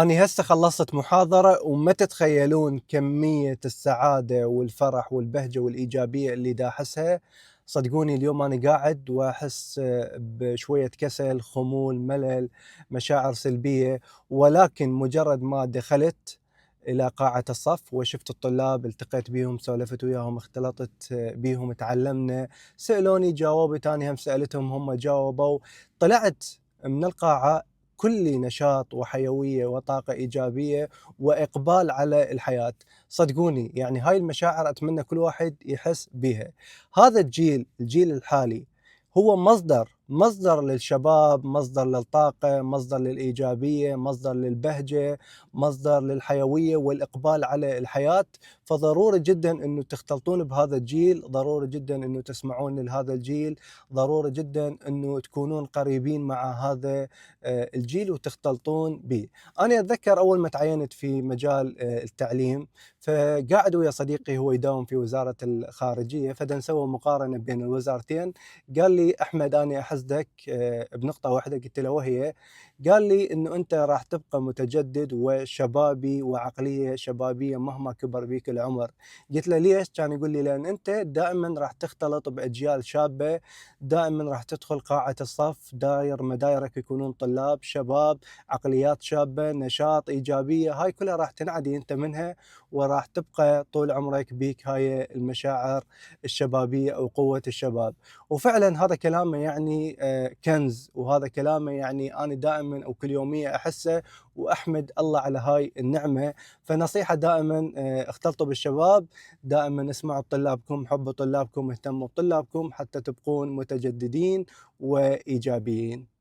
أني هسه خلصت محاضرة وما تتخيلون كمية السعادة والفرح والبهجة والإيجابية اللي دا أحسها. صدقوني اليوم أنا قاعد وأحس بشوية كسل، خمول، ملل، مشاعر سلبية، ولكن مجرد ما دخلت إلى قاعة الصف وشفت الطلاب التقيت بيهم، سولفت وياهم، اختلطت بيهم، تعلمنا، سألوني جاوبت، أنا هم سألتهم هم جاوبوا، طلعت من القاعة كل نشاط وحيوية وطاقة إيجابية وإقبال على الحياة. صدقوني يعني هاي المشاعر أتمنى كل واحد يحس بها. هذا الجيل الحالي هو مصدر للشباب، مصدر للطاقة، مصدر للإيجابية، مصدر للبهجة، مصدر للحيوية والإقبال على الحياة. فضروري جدا أنه تختلطون بهذا الجيل، ضروري جدا أنه تسمعون لهذا الجيل، ضروري جدا أنه تكونون قريبين مع هذا الجيل وتختلطون به. أنا أتذكر أول ما تعينت في مجال التعليم، فقاعد ويا صديقي هو يداوم في وزارة الخارجية، فدا نسوي مقارنة بين الوزارتين. قال لي أحمد أنا أحسدك بنقطة واحدة، قلت له وهي؟ قال لي إنه أنت راح تبقى متجدد وشبابي وعقلية شبابية مهما كبر بيك العمر. قلت له ليش؟ كان يقول لي لأن أنت دائما راح تختلط بأجيال شابة، دائما راح تدخل قاعة الصف، مدايرك يكونون طلاب شباب، عقليات شابة، نشاط، إيجابية، هاي كلها راح تنعدي أنت منها، وراح تبقى طول عمرك بيك هاي المشاعر الشبابية أو قوة الشباب. وفعلا هذا كلامه يعني كنز، وهذا كلامه يعني أنا دائما أو كل يومية أحسه وأحمد الله على هاي النعمة. فنصيحة دائما اختلطوا بالشباب، دائما اسمعوا طلابكم، حبوا طلابكم، اهتموا بطلابكم حتى تبقون متجددين وإيجابيين.